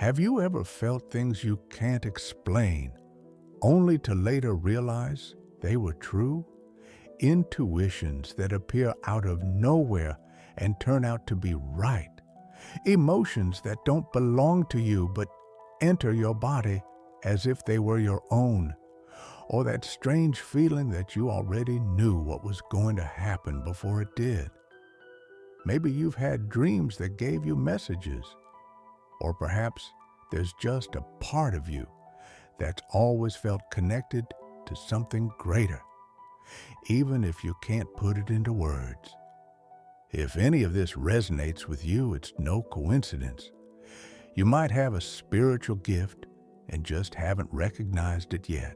Have you ever felt things you can't explain, only to later realize they were true? Intuitions that appear out of nowhere and turn out to be right. Emotions that don't belong to you but enter your body as if they were your own. Or that strange feeling that you already knew what was going to happen before it did. Maybe you've had dreams that gave you messages. Or perhaps there's just a part of you that's always felt connected to something greater, even if you can't put it into words. If any of this resonates with you, it's no coincidence. You might have a spiritual gift and just haven't recognized it yet.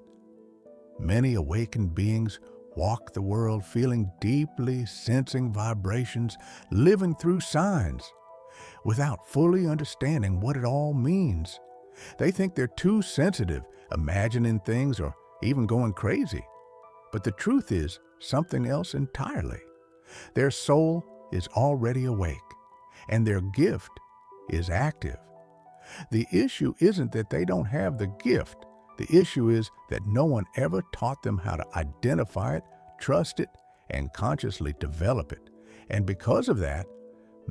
Many awakened beings walk the world feeling deeply, sensing vibrations, living through signs, without fully understanding what it all means. They think they're too sensitive, imagining things or even going crazy. But the truth is something else entirely. Their soul is already awake, and their gift is active. The issue isn't that they don't have the gift. The issue is that no one ever taught them how to identify it, trust it, and consciously develop it. And because of that,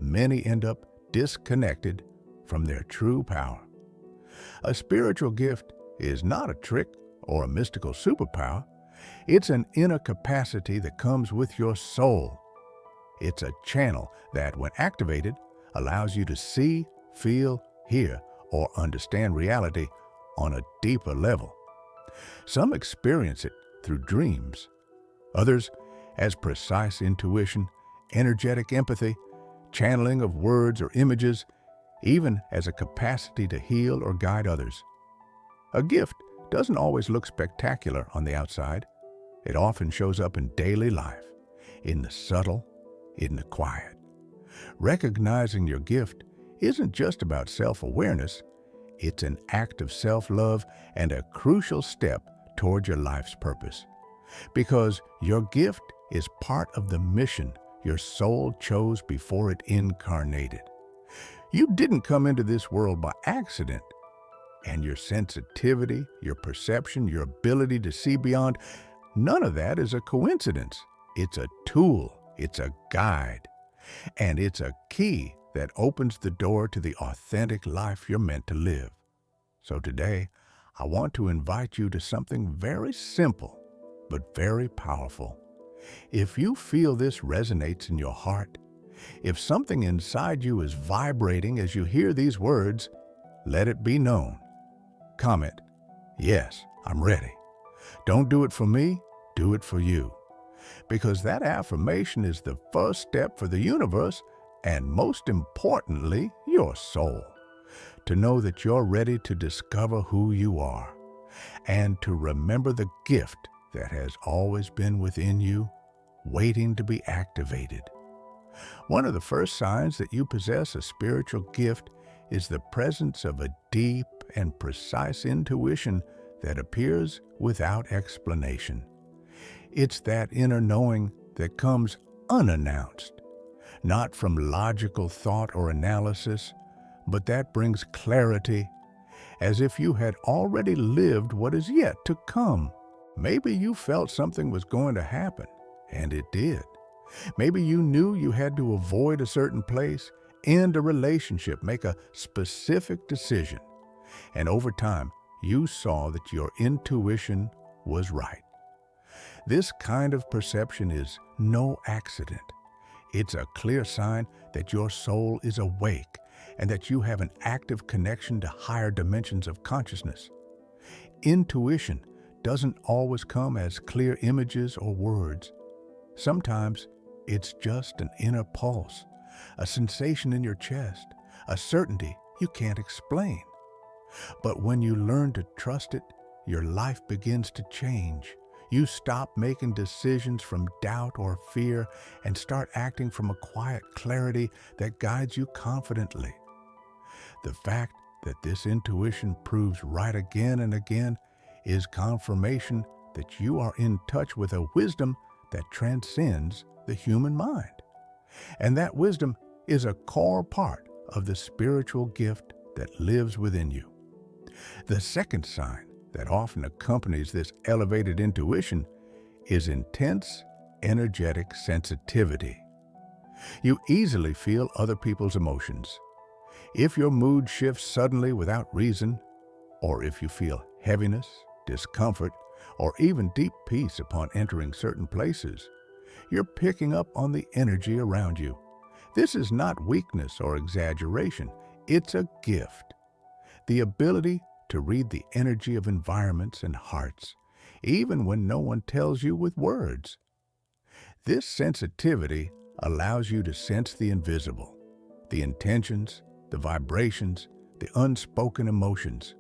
many end up disconnected from their true power. A spiritual gift is not a trick or a mystical superpower. It's an inner capacity that comes with your soul. It's a channel that, when activated, allows you to see, feel, hear, or understand reality on a deeper level. Some experience it through dreams, others as precise intuition, energetic empathy, channeling of words or images, even as a capacity to heal or guide others. A gift doesn't always look spectacular on the outside. It often shows up in daily life, in the subtle, in the quiet. Recognizing your gift isn't just about self-awareness. It's an act of self-love and a crucial step toward your life's purpose. Because your gift is part of the mission your soul chose before it incarnated. You didn't come into this world by accident. And your sensitivity, your perception, your ability to see beyond, none of that is a coincidence. It's a tool, it's a guide, and it's a key that opens the door to the authentic life you're meant to live. So today, I want to invite you to something very simple, but very powerful. If you feel this resonates in your heart, if something inside you is vibrating as you hear these words, let it be known. Comment, "Yes, I'm ready." Don't do it for me, do it for you. Because that affirmation is the first step for the universe, and most importantly, your soul, to know that you're ready to discover who you are, and to remember the gift that has always been within you, waiting to be activated. One of the first signs that you possess a spiritual gift is the presence of a deep and precise intuition that appears without explanation. It's that inner knowing that comes unannounced, not from logical thought or analysis, but that brings clarity, as if you had already lived what is yet to come. Maybe you felt something was going to happen, and it did. Maybe you knew you had to avoid a certain place, end a relationship, make a specific decision. And over time, you saw that your intuition was right. This kind of perception is no accident. It's a clear sign that your soul is awake and that you have an active connection to higher dimensions of consciousness. Intuition doesn't always come as clear images or words. Sometimes it's just an inner pulse, a sensation in your chest, a certainty you can't explain. But when you learn to trust it, your life begins to change. You stop making decisions from doubt or fear and start acting from a quiet clarity that guides you confidently. The fact that this intuition proves right again and again is confirmation that you are in touch with a wisdom that transcends the human mind. And that wisdom is a core part of the spiritual gift that lives within you. The second sign that often accompanies this elevated intuition is intense energetic sensitivity. You easily feel other people's emotions. If your mood shifts suddenly without reason, or if you feel heaviness, discomfort, or even deep peace upon entering certain places, you're picking up on the energy around you. This is not weakness or exaggeration. It's a gift. The ability to read the energy of environments and hearts, even when no one tells you with words. This sensitivity allows you to sense the invisible, the intentions, the vibrations, the unspoken emotions.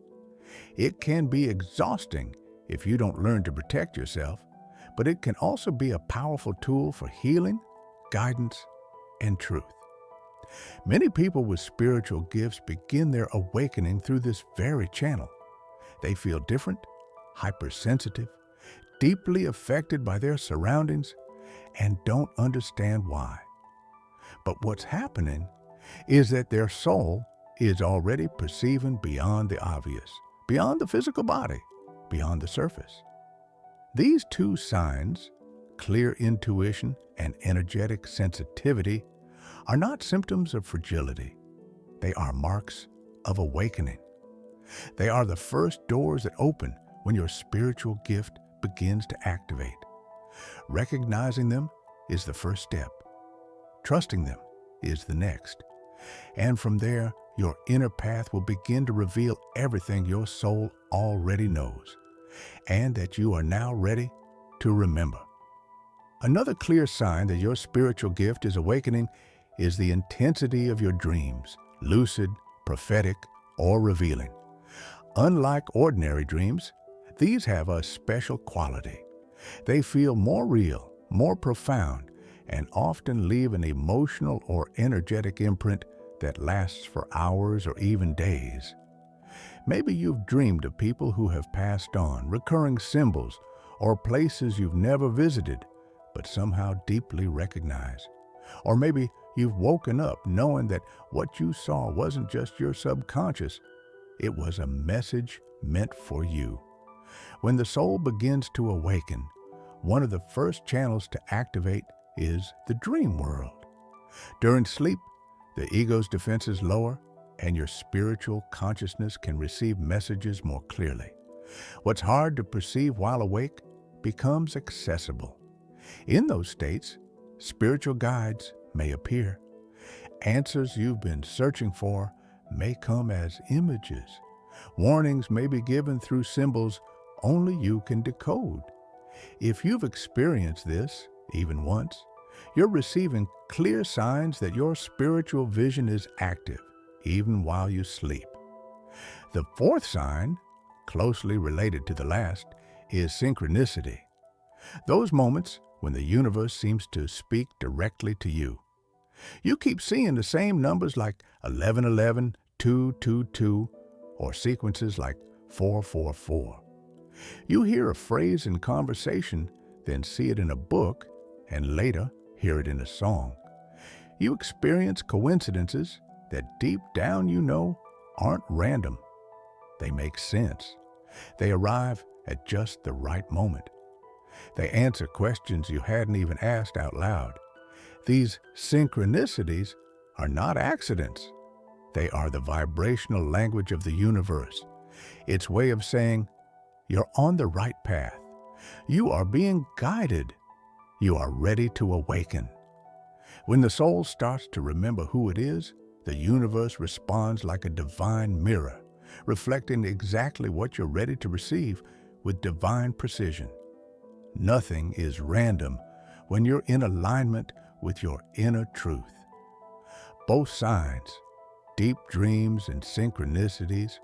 It can be exhausting if you don't learn to protect yourself, but it can also be a powerful tool for healing, guidance, and truth. Many people with spiritual gifts begin their awakening through this very channel. They feel different, hypersensitive, deeply affected by their surroundings, and don't understand why. But what's happening is that their soul is already perceiving beyond the obvious, beyond the physical body, beyond the surface. These two signs, clear intuition and energetic sensitivity, are not symptoms of fragility. They are marks of awakening. They are the first doors that open when your spiritual gift begins to activate. Recognizing them is the first step. Trusting them is the next. And from there, your inner path will begin to reveal everything your soul already knows, and that you are now ready to remember. Another clear sign that your spiritual gift is awakening is the intensity of your dreams, lucid, prophetic, or revealing. Unlike ordinary dreams, these have a special quality. They feel more real, more profound, and often leave an emotional or energetic imprint that lasts for hours or even days. Maybe you've dreamed of people who have passed on, recurring symbols, or places you've never visited, but somehow deeply recognize. Or maybe you've woken up knowing that what you saw wasn't just your subconscious, it was a message meant for you. When the soul begins to awaken, one of the first channels to activate is the dream world. During sleep, the ego's defenses lower, and your spiritual consciousness can receive messages more clearly. What's hard to perceive while awake becomes accessible. In those states, spiritual guides may appear. Answers you've been searching for may come as images. Warnings may be given through symbols only you can decode. If you've experienced this, even once, you're receiving clear signs that your spiritual vision is active, even while you sleep. The fourth sign, closely related to the last, is synchronicity. Those moments when the universe seems to speak directly to you. You keep seeing the same numbers like 1111, 222, or sequences like 444. You hear a phrase in conversation, then see it in a book, and later hear it in a song. You experience coincidences that deep down you know aren't random. They make sense. They arrive at just the right moment. They answer questions you hadn't even asked out loud. These synchronicities are not accidents. They are the vibrational language of the universe. Its way of saying, you're on the right path. You are being guided. You are ready to awaken. When the soul starts to remember who it is, the universe responds like a divine mirror, reflecting exactly what you're ready to receive with divine precision. Nothing is random when you're in alignment with your inner truth. Both signs, deep dreams and synchronicities,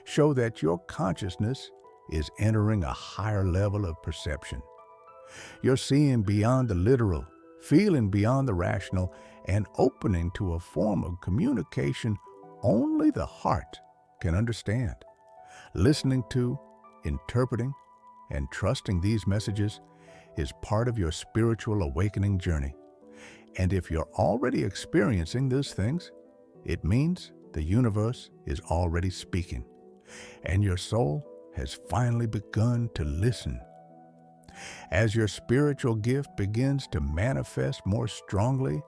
show that your consciousness is entering a higher level of perception. You're seeing beyond the literal, feeling beyond the rational, and opening to a form of communication only the heart can understand. Listening to, interpreting, and trusting these messages is part of your spiritual awakening journey. And if you're already experiencing these things, it means the universe is already speaking, and your soul has finally begun to listen. As your spiritual gift begins to manifest more strongly,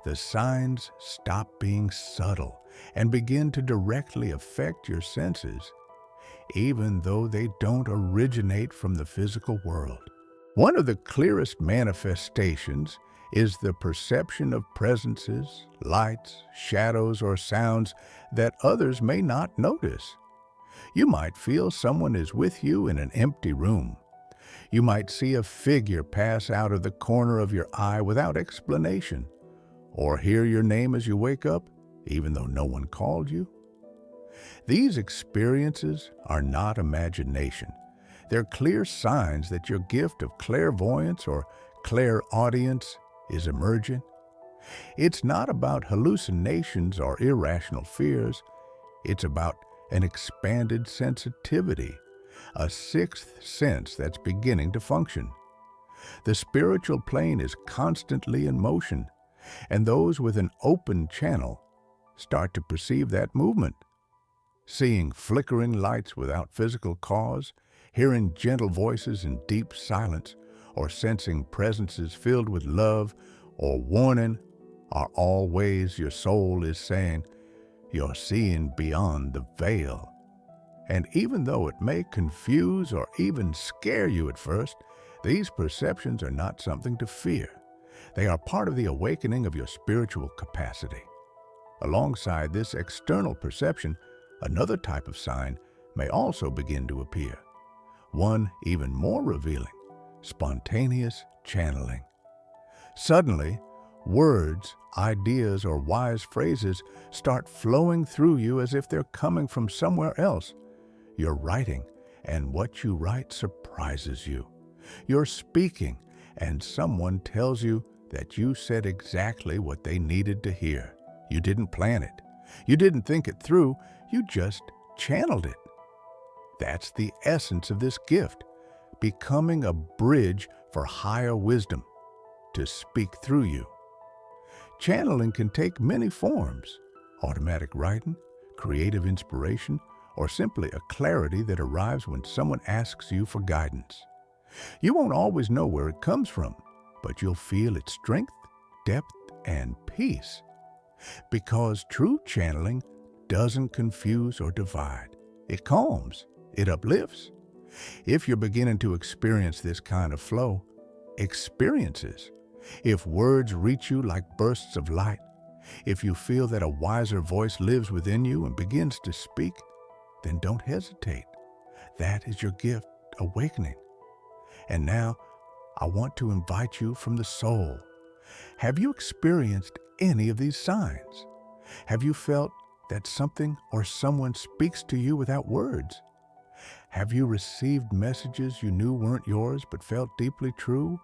the signs stop being subtle and begin to directly affect your senses, even though they don't originate from the physical world. One of the clearest manifestations is the perception of presences, lights, shadows, or sounds that others may not notice. You might feel someone is with you in an empty room. You might see a figure pass out of the corner of your eye without explanation, or hear your name as you wake up, even though no one called you. These experiences are not imagination. They're clear signs that your gift of clairvoyance or clairaudience is emerging. It's not about hallucinations or irrational fears. It's about an expanded sensitivity, a sixth sense that's beginning to function. The spiritual plane is constantly in motion, and those with an open channel start to perceive that movement. Seeing flickering lights without physical cause, hearing gentle voices in deep silence, or sensing presences filled with love or warning are all ways your soul is saying you're seeing beyond the veil. And even though it may confuse or even scare you at first, these perceptions are not something to fear. They are part of the awakening of your spiritual capacity. Alongside this external perception, another type of sign may also begin to appear. One even more revealing: spontaneous channeling. Suddenly, words, ideas, or wise phrases start flowing through you as if they're coming from somewhere else. You're writing, and what you write surprises you. You're speaking, and someone tells you that you said exactly what they needed to hear. You didn't plan it. You didn't think it through. You just channeled it. That's the essence of this gift, becoming a bridge for higher wisdom to speak through you. Channeling can take many forms: automatic writing, creative inspiration, or simply a clarity that arrives when someone asks you for guidance. You won't always know where it comes from, but you'll feel its strength, depth, and peace. Because true channeling doesn't confuse or divide. It calms. It uplifts. If you're beginning to experience this kind of flow, experiences, if words reach you like bursts of light, if you feel that a wiser voice lives within you and begins to speak, then don't hesitate. That is your gift awakening. And now, I want to invite you from the soul. Have you experienced any of these signs? Have you felt that something or someone speaks to you without words? Have you received messages you knew weren't yours but felt deeply true?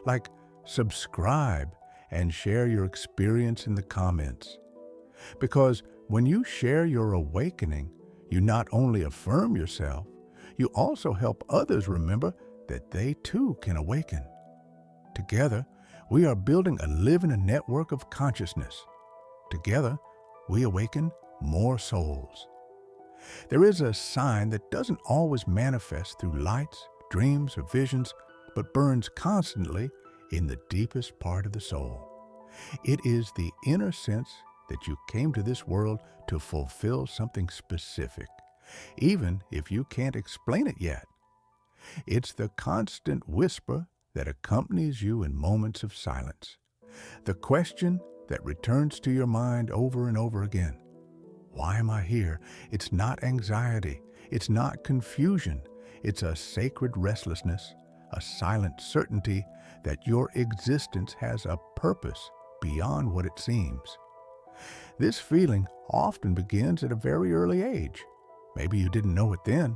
Like, subscribe and share your experience in the comments. Because when you share your awakening, you not only affirm yourself, you also help others remember that they too can awaken. Together, we are building a living network of consciousness. Together, we awaken more souls. There is a sign that doesn't always manifest through lights, dreams, or visions, but burns constantly in the deepest part of the soul. It is the inner sense that you came to this world to fulfill something specific, even if you can't explain it yet. It's the constant whisper that accompanies you in moments of silence. The question that returns to your mind over and over again. Why am I here? It's not anxiety. It's not confusion. It's a sacred restlessness, a silent certainty that your existence has a purpose beyond what it seems. This feeling often begins at a very early age. Maybe you didn't know it then,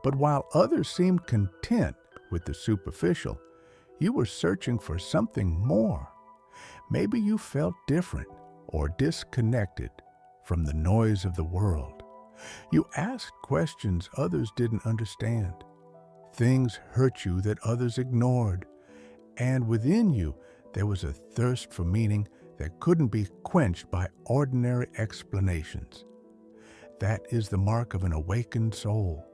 but while others seemed content with the superficial, you were searching for something more. Maybe you felt different or disconnected from the noise of the world. You asked questions others didn't understand. Things hurt you that others ignored. And within you, there was a thirst for meaning that couldn't be quenched by ordinary explanations. That is the mark of an awakened soul,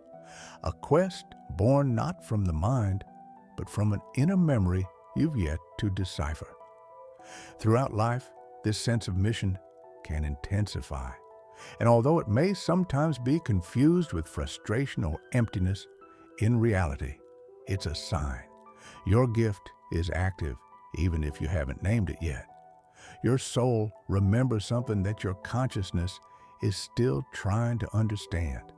a quest born not from the mind, but from an inner memory you've yet to decipher. Throughout life, this sense of mission can intensify, and although it may sometimes be confused with frustration or emptiness, in reality, it's a sign. Your gift is active, even if you haven't named it yet. Your soul remembers something that your consciousness is still trying to understand.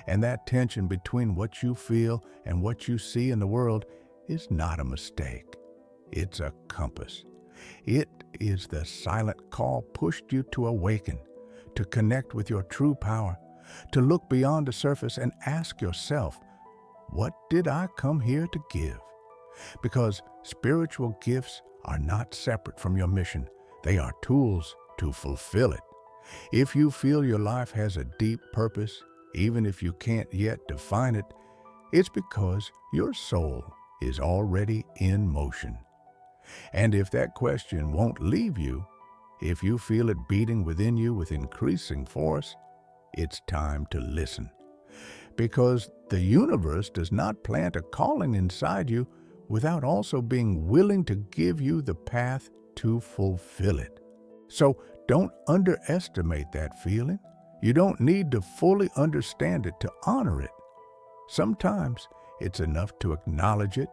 And that tension between what you feel and what you see in the world is not a mistake. It's a compass. It is the silent call pushed you to awaken, to connect with your true power, to look beyond the surface and ask yourself, what did I come here to give? Because spiritual gifts are not separate from your mission. They are tools to fulfill it. If you feel your life has a deep purpose, even if you can't yet define it, it's because your soul is already in motion. And if that question won't leave you, if you feel it beating within you with increasing force, it's time to listen. Because the universe does not plant a calling inside you without also being willing to give you the path to fulfill it. So don't underestimate that feeling. You don't need to fully understand it to honor it. Sometimes it's enough to acknowledge it,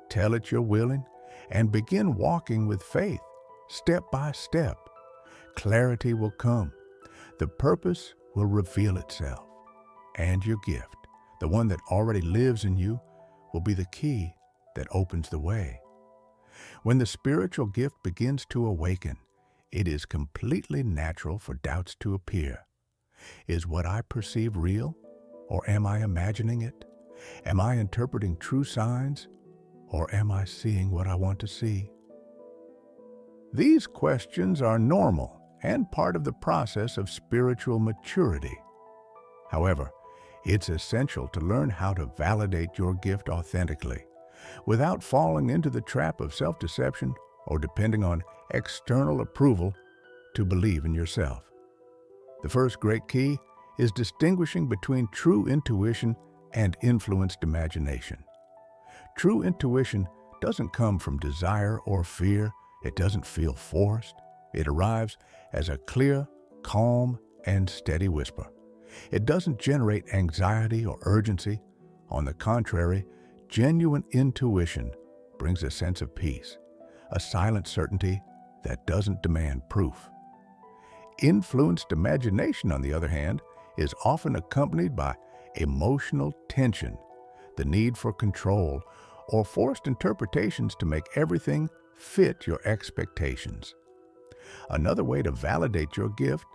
tell it you're willing, and begin walking with faith, step by step. Clarity will come. The purpose will reveal itself. And your gift, the one that already lives in you, will be the key that opens the way. When the spiritual gift begins to awaken, it is completely natural for doubts to appear. Is what I perceive real, or am I imagining it? Am I interpreting true signs, or am I seeing what I want to see? These questions are normal and part of the process of spiritual maturity. However, it's essential to learn how to validate your gift authentically, without falling into the trap of self-deception or depending on external approval to believe in yourself. The first great key is distinguishing between true intuition and influenced imagination. True intuition doesn't come from desire or fear. It doesn't feel forced. It arrives as a clear, calm, and steady whisper. It doesn't generate anxiety or urgency. On the contrary, genuine intuition brings a sense of peace, a silent certainty that doesn't demand proof. Influenced imagination, on the other hand, is often accompanied by emotional tension, the need for control, or forced interpretations to make everything fit your expectations. Another way to validate your gift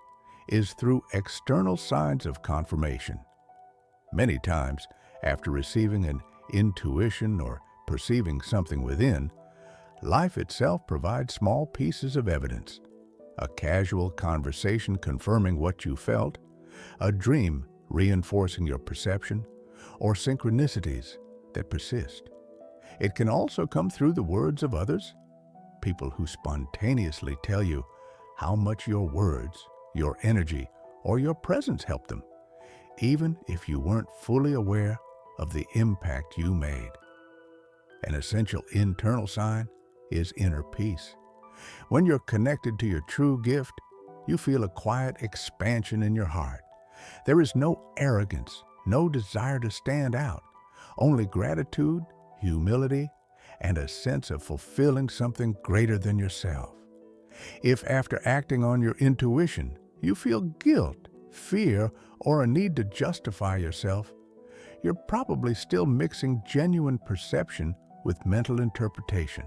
is through external signs of confirmation. Many times, after receiving an intuition or perceiving something within, life itself provides small pieces of evidence. A casual conversation confirming what you felt, a dream reinforcing your perception, or synchronicities that persist. It can also come through the words of others, people who spontaneously tell you how much your words, your energy, or your presence helped them, even if you weren't fully aware of the impact you made. An essential internal sign is inner peace. When you're connected to your true gift, you feel a quiet expansion in your heart. There is no arrogance, no desire to stand out, only gratitude, humility, and a sense of fulfilling something greater than yourself. If after acting on your intuition, you feel guilt, fear, or a need to justify yourself, you're probably still mixing genuine perception with mental interpretation.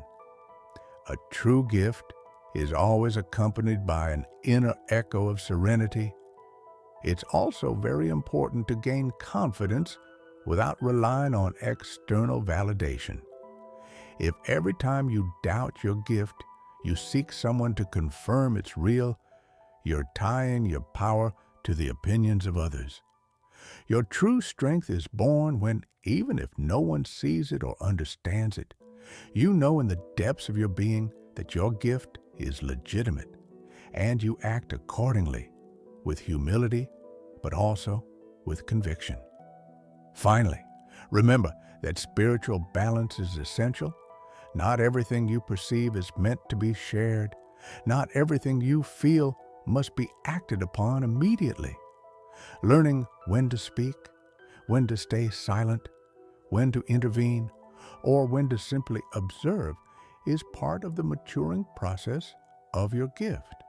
A true gift is always accompanied by an inner echo of serenity. It's also very important to gain confidence without relying on external validation. If every time you doubt your gift, you seek someone to confirm it's real, you're tying your power to the opinions of others. Your true strength is born when, even if no one sees it or understands it, you know in the depths of your being that your gift is legitimate, and you act accordingly with humility, but also with conviction. Finally, remember that spiritual balance is essential. Not everything you perceive is meant to be shared. Not everything you feel must be acted upon immediately. Learning when to speak, when to stay silent, when to intervene, or when to simply observe is part of the maturing process of your gift.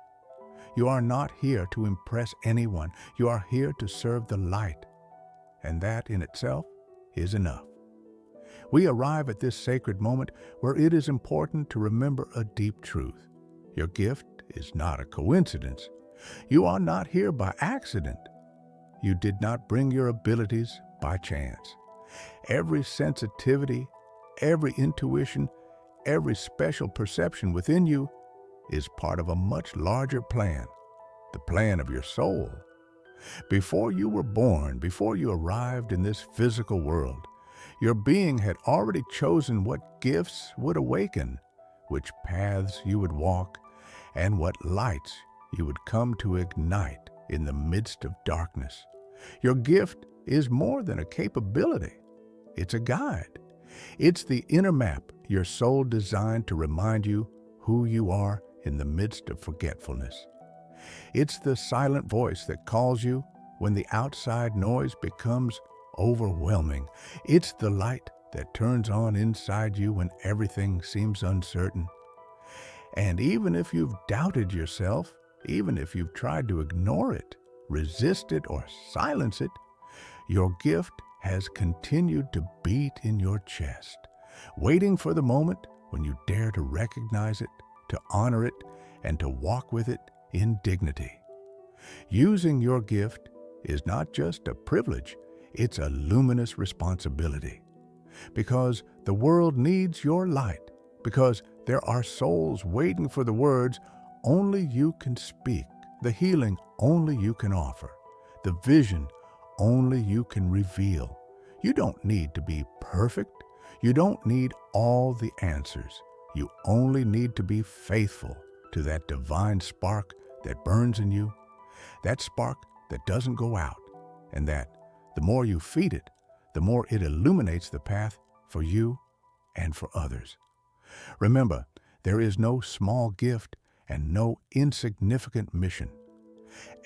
You are not here to impress anyone. You are here to serve the light, and that in itself is enough. We arrive at this sacred moment where it is important to remember a deep truth. Your gift is not a coincidence. You are not here by accident. You did not bring your abilities by chance. Every sensitivity, every intuition, every special perception within you is part of a much larger plan, the plan of your soul. Before you were born, before you arrived in this physical world, your being had already chosen what gifts would awaken, which paths you would walk, and what lights you would come to ignite in the midst of darkness. Your gift is more than a capability. It's a guide. It's the inner map your soul designed to remind you who you are in the midst of forgetfulness. It's the silent voice that calls you when the outside noise becomes overwhelming. It's the light that turns on inside you when everything seems uncertain. And even if you've doubted yourself, even if you've tried to ignore it, resist it, or silence it, your gift has continued to beat in your chest, waiting for the moment when you dare to recognize it, to honor it, and to walk with it in dignity. Using your gift is not just a privilege, it's a luminous responsibility. Because the world needs your light, because there are souls waiting for the words only you can speak, the healing only you can offer, the vision only you can reveal. You don't need to be perfect. You don't need all the answers. You only need to be faithful to that divine spark that burns in you, that spark that doesn't go out, and that the more you feed it, the more it illuminates the path for you and for others. Remember, there is no small gift and no insignificant mission.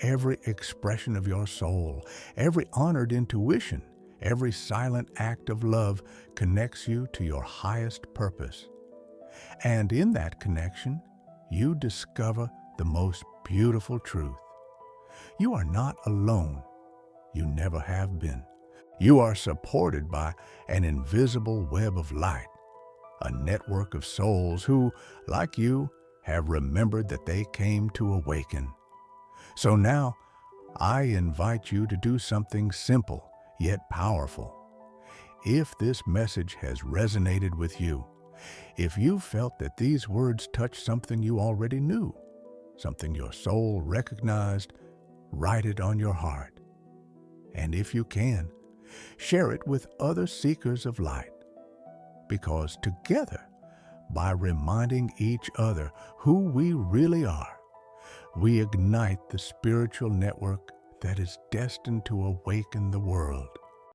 Every expression of your soul, every honored intuition, every silent act of love connects you to your highest purpose. And in that connection, you discover the most beautiful truth. You are not alone. You never have been. You are supported by an invisible web of light, a network of souls who, like you, have remembered that they came to awaken. So now, I invite you to do something simple yet powerful. If this message has resonated with you, if you felt that these words touched something you already knew, something your soul recognized, write it on your heart. And if you can, share it with other seekers of light. Because together, by reminding each other who we really are, we ignite the spiritual network that is destined to awaken the world.